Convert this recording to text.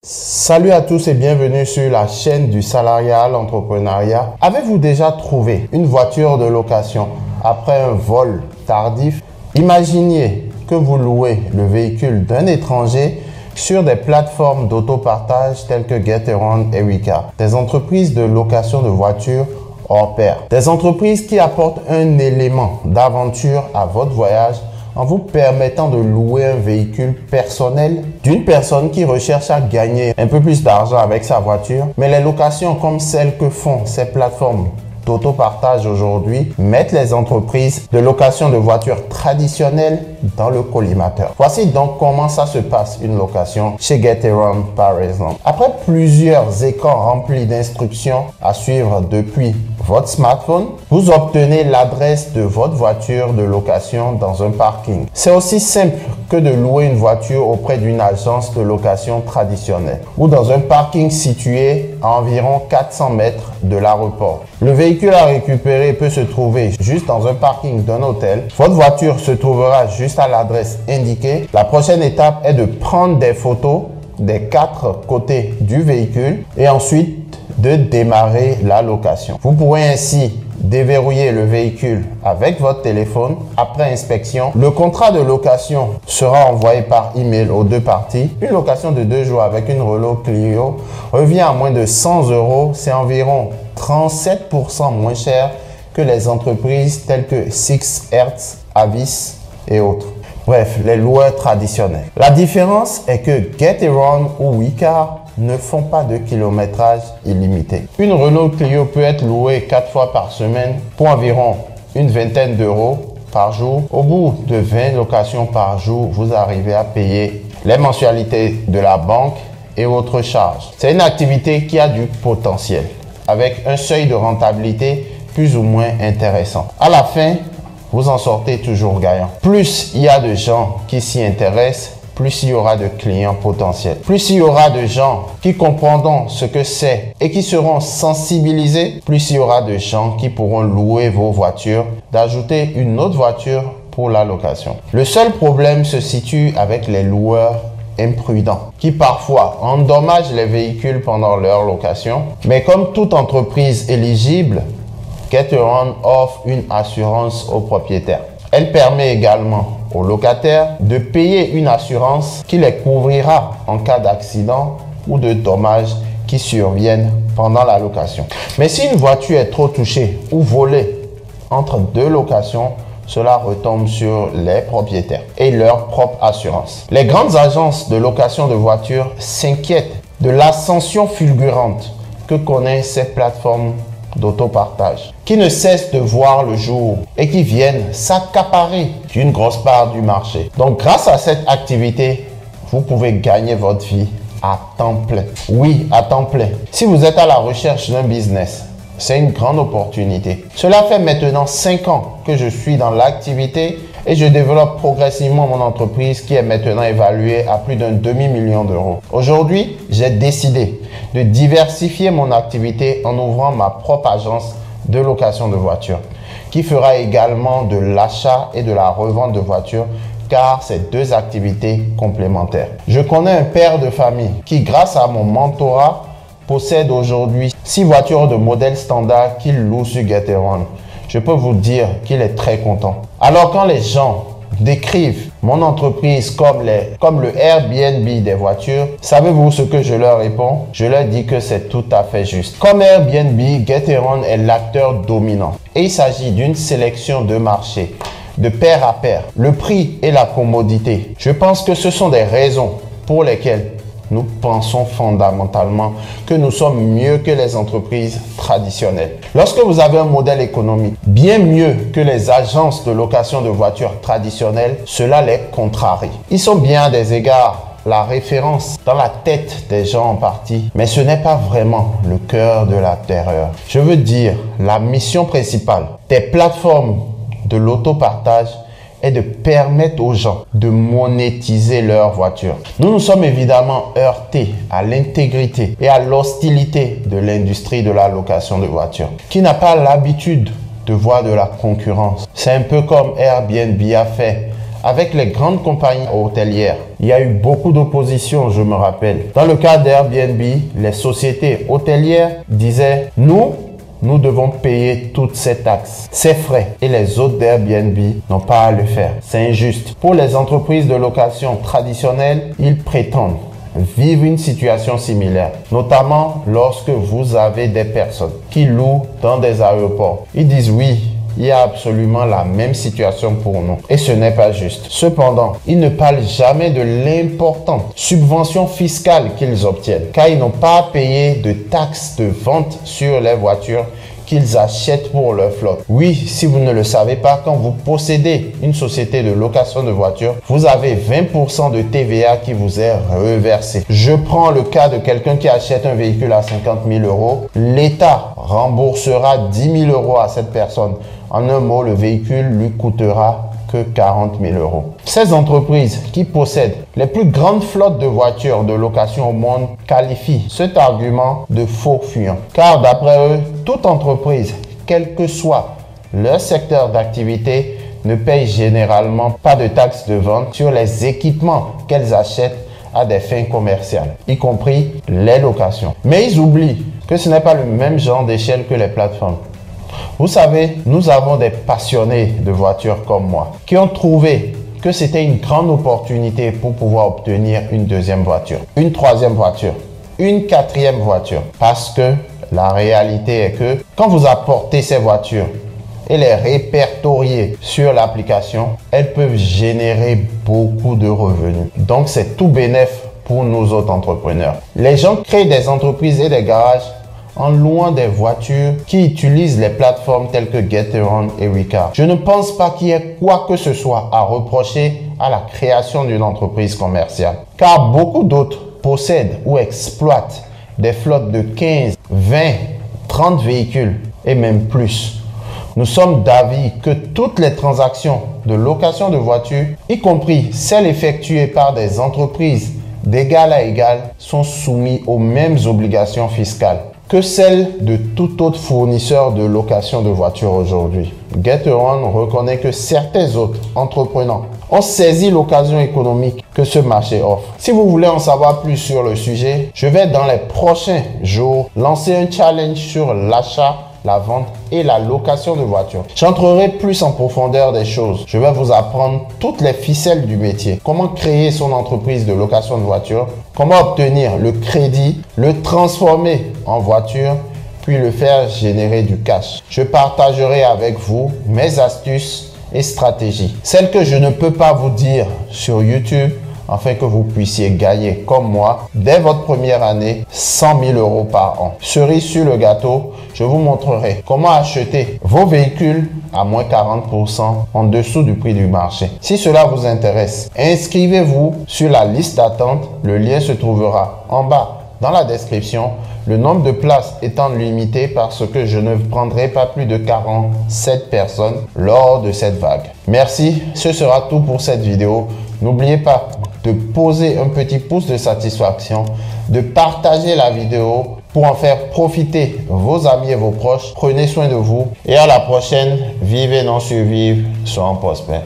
Salut à tous et bienvenue sur la chaîne du salariat à l'entrepreneuriat. Avez-vous déjà trouvé une voiture de location après un vol tardif? Imaginez que vous louez le véhicule d'un étranger sur des plateformes d'autopartage telles que Getaround et Wecar, des entreprises de location de voitures hors pair, des entreprises qui apportent un élément d'aventure à votre voyage en vous permettant de louer un véhicule personnel d'une personne qui recherche à gagner un peu plus d'argent avec sa voiture. Mais les locations comme celles que font ces plateformes d'autopartage aujourd'hui mettent les entreprises de location de voitures traditionnelles dans le collimateur. Voici donc comment ça se passe une location chez Getaround par exemple. Après plusieurs écrans remplis d'instructions à suivre depuis votre smartphone, vous obtenez l'adresse de votre voiture de location dans un parking. C'est aussi simple que de louer une voiture auprès d'une agence de location traditionnelle ou dans un parking situé à environ 400 mètres de l'aéroport. Le véhicule à récupérer peut se trouver juste dans un parking d'un hôtel. Votre voiture se trouvera juste à l'adresse indiquée. La prochaine étape est de prendre des photos des 4 côtés du véhicule et ensuite de démarrer la location. Vous pourrez ainsi déverrouiller le véhicule avec votre téléphone. Après inspection, le contrat de location sera envoyé par email aux deux parties. Une location de 2 jours avec une Renault Clio revient à moins de 100 €. C'est environ 37% moins cher que les entreprises telles que 6Hertz, Avis et autres. Bref, les loueurs traditionnels. La différence est que Getaround ou Wecar ne font pas de kilométrage illimité. Une Renault Clio peut être louée 4 fois par semaine pour environ une vingtaine d'euros par jour. Au bout de 20 locations par jour, vous arrivez à payer les mensualités de la banque et autres charges. C'est une activité qui a du potentiel, avec un seuil de rentabilité plus ou moins intéressant. À la fin, vous en sortez toujours gagnant. Plus il y a de gens qui s'y intéressent, plus il y aura de clients potentiels. Plus il y aura de gens qui comprendront ce que c'est et qui seront sensibilisés, plus il y aura de gens qui pourront louer vos voitures, d'ajouter une autre voiture pour la location. Le seul problème se situe avec les loueurs imprudents qui parfois endommagent les véhicules pendant leur location. Mais comme toute entreprise éligible, Getaround offre une assurance aux propriétaires. Elle permet également aux locataires de payer une assurance qui les couvrira en cas d'accident ou de dommages qui surviennent pendant la location. Mais si une voiture est trop touchée ou volée entre deux locations, cela retombe sur les propriétaires et leur propre assurance. Les grandes agences de location de voitures s'inquiètent de l'ascension fulgurante que connaissent ces plateformes d'autopartage, qui ne cessent de voir le jour et qui viennent s'accaparer une grosse part du marché. Donc grâce à cette activité, vous pouvez gagner votre vie à temps plein. Oui, à temps plein. Si vous êtes à la recherche d'un business, c'est une grande opportunité. Cela fait maintenant 5 ans que je suis dans l'activité et je développe progressivement mon entreprise qui est maintenant évaluée à plus d'un demi-million d'euros. Aujourd'hui, j'ai décidé de diversifier mon activité en ouvrant ma propre agence de location de voitures qui fera également de l'achat et de la revente de voitures car c'est 2 activités complémentaires. Je connais un père de famille qui, grâce à mon mentorat, possède aujourd'hui 6 voitures de modèle standard qu'il loue sur Getaround. Je peux vous dire qu'il est très content. Alors quand les gens décrivent mon entreprise comme le Airbnb des voitures, savez-vous ce que je leur réponds? Je leur dis que c'est tout à fait juste. Comme Airbnb, Getaround est l'acteur dominant et il s'agit d'une sélection de marché de pair à pair, le prix et la commodité. Je pense que ce sont des raisons pour lesquelles nous pensons fondamentalement que nous sommes mieux que les entreprises traditionnelles. Lorsque vous avez un modèle économique bien mieux que les agences de location de voitures traditionnelles, cela les contrarie. Ils sont bien à des égards la référence dans la tête des gens en partie, mais ce n'est pas vraiment le cœur de la terreur. Je veux dire, la mission principale des plateformes de l'autopartage est de permettre aux gens de monétiser leur voiture. Nous nous sommes évidemment heurtés à l'intégrité et à l'hostilité de l'industrie de la location de voitures, qui n'a pas l'habitude de voir de la concurrence. C'est un peu comme Airbnb a fait avec les grandes compagnies hôtelières. Il y a eu beaucoup d'opposition, je me rappelle. Dans le cas d'Airbnb, les sociétés hôtelières disaient « Nous devons payer toutes ces taxes, ces frais et les autres d'Airbnb n'ont pas à le faire. C'est injuste. » Pour les entreprises de location traditionnelles, ils prétendent vivre une situation similaire, notamment lorsque vous avez des personnes qui louent dans des aéroports. Ils disent oui, il y a absolument la même situation pour nous et ce n'est pas juste. Cependant, ils ne parlent jamais de l'importante subvention fiscale qu'ils obtiennent car ils n'ont pas à payer de taxes de vente sur les voitures qu'ils achètent pour leur flotte. Oui, si vous ne le savez pas, quand vous possédez une société de location de voitures, vous avez 20% de TVA qui vous est reversé. Je prends le cas de quelqu'un qui achète un véhicule à 50 000 euros. L'État remboursera 10 000 euros à cette personne. En un mot, le véhicule lui coûtera que 40 000 euros. Ces entreprises qui possèdent les plus grandes flottes de voitures de location au monde qualifient cet argument de faux fuyant. Car d'après eux, toute entreprise, quel que soit leur secteur d'activité, ne paye généralement pas de taxes de vente sur les équipements qu'elles achètent à des fins commerciales, y compris les locations. Mais ils oublient que ce n'est pas le même genre d'échelle que les plateformes. Vous savez, nous avons des passionnés de voitures comme moi qui ont trouvé que c'était une grande opportunité pour pouvoir obtenir une deuxième voiture, une troisième voiture, une quatrième voiture. Parce que la réalité est que quand vous apportez ces voitures et les répertoriez sur l'application, elles peuvent générer beaucoup de revenus. Donc, c'est tout bénef pour nous autres entrepreneurs. Les gens créent des entreprises et des garages en louant des voitures qui utilisent les plateformes telles que Getaround et Recars. Je ne pense pas qu'il y ait quoi que ce soit à reprocher à la création d'une entreprise commerciale, car beaucoup d'autres possèdent ou exploitent des flottes de 15, 20, 30 véhicules et même plus. Nous sommes d'avis que toutes les transactions de location de voitures, y compris celles effectuées par des entreprises d'égal à égal, sont soumises aux mêmes obligations fiscales que celle de tout autre fournisseur de location de voitures aujourd'hui. Getaround reconnaît que certains autres entrepreneurs ont saisi l'occasion économique que ce marché offre. Si vous voulez en savoir plus sur le sujet, je vais dans les prochains jours lancer un challenge sur l'achat, la vente et la location de voitures. J'entrerai plus en profondeur des choses. Je vais vous apprendre toutes les ficelles du métier. Comment créer son entreprise de location de voitures, comment obtenir le crédit, le transformer en voiture, puis le faire générer du cash. Je partagerai avec vous mes astuces et stratégies. Celles que je ne peux pas vous dire sur YouTube, afin que vous puissiez gagner, comme moi, dès votre première année, 100 000 euros par an. Cerise sur le gâteau, je vous montrerai comment acheter vos véhicules à moins 40% en dessous du prix du marché. Si cela vous intéresse, inscrivez-vous sur la liste d'attente. Le lien se trouvera en bas dans la description. Le nombre de places étant limité parce que je ne prendrai pas plus de 47 personnes lors de cette vague. Merci, ce sera tout pour cette vidéo. N'oubliez pas de poser un petit pouce de satisfaction, de partager la vidéo pour en faire profiter vos amis et vos proches. Prenez soin de vous et à la prochaine. Vivez, non survivre, soyons prospères.